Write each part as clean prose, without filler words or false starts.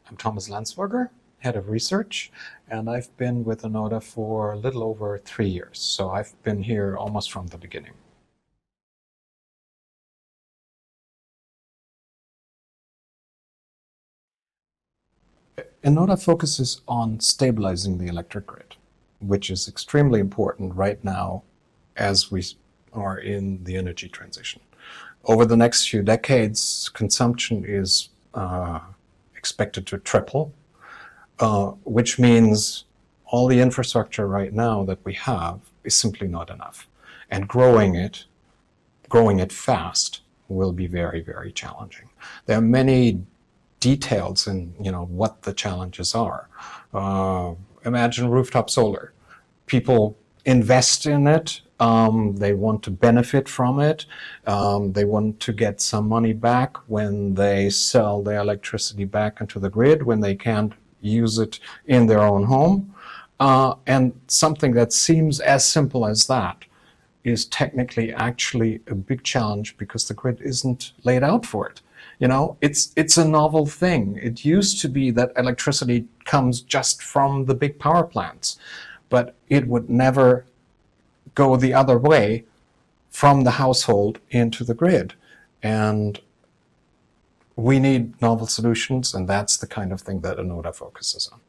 I'm Thomas Landsberger, head of research, and I've been with ENODA for a little over 3 years. So I've been here almost from the beginning. ENODA focuses on stabilizing the electric grid, which is extremely important right now as we are in the energy transition. Over the next few decades, consumption is expected to triple, which means all the infrastructure right now that we have is simply not enough. And growing it fast will be very, very challenging. There are many details in what the challenges are. Imagine rooftop solar. People invest in it. They want to benefit from it. They want to get some money back when they sell their electricity back into the grid, when they can't use it in their own home. And something that seems as simple as that is technically actually a big challenge because the grid isn't laid out for it. It's a novel thing. It used to be that electricity comes just from the big power plants, but it would never go the other way from the household into the grid. And we need novel solutions, and that's the kind of thing that ENODA focuses on.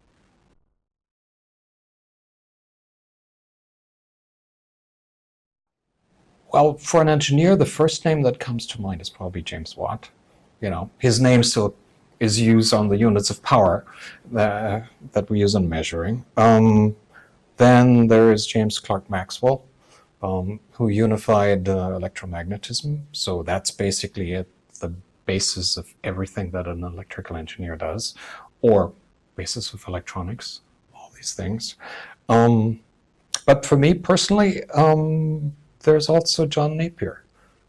Well, for an engineer, the first name that comes to mind is probably James Watt. His name still is used on the units of power that we use in measuring. Then there is James Clerk Maxwell, who unified electromagnetism. So that's basically at the basis of everything that an electrical engineer does, or basis of electronics, all these things. But for me personally, there's also John Napier,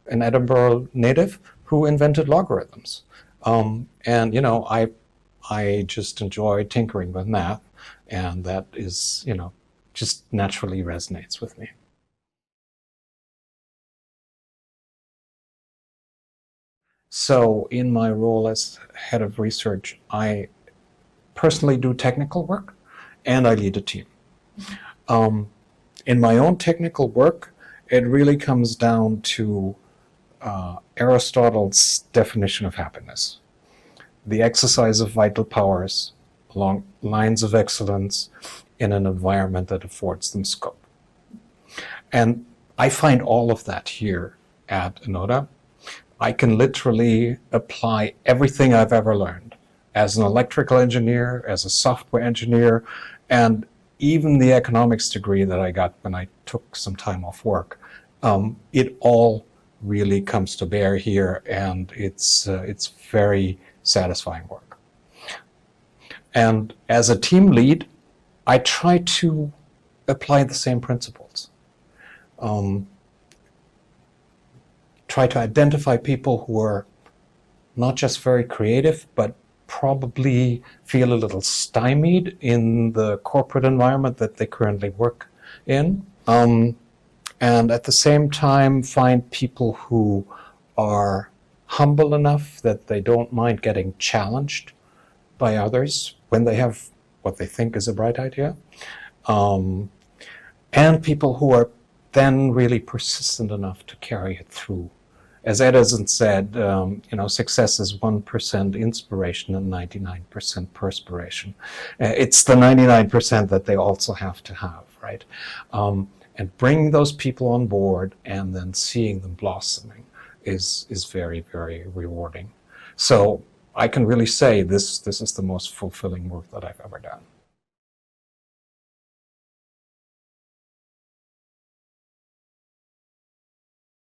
an Edinburgh native who invented logarithms. I just enjoy tinkering with math, and that is, just naturally resonates with me. So in my role as head of research, I personally do technical work and I lead a team. In my own technical work, it really comes down to Aristotle's definition of happiness. The exercise of vital powers along lines of excellence in an environment that affords them scope. And I find all of that here at ENODA. I can literally apply everything I've ever learned as an electrical engineer, as a software engineer, and even the economics degree that I got when I took some time off work. It all really comes to bear here, and it's very satisfying work. And as a team lead, I try to apply the same principles. Try to identify people who are not just very creative, but probably feel a little stymied in the corporate environment that they currently work in. And at the same time, find people who are humble enough that they don't mind getting challenged by others when they have what they think is a bright idea. And people who are then really persistent enough to carry it through. As Edison said, success is 1% inspiration and 99% perspiration. It's the 99% that they also have to have, right? And bringing those people on board and then seeing them blossoming is very, very rewarding. So I can really say this is the most fulfilling work that I've ever done.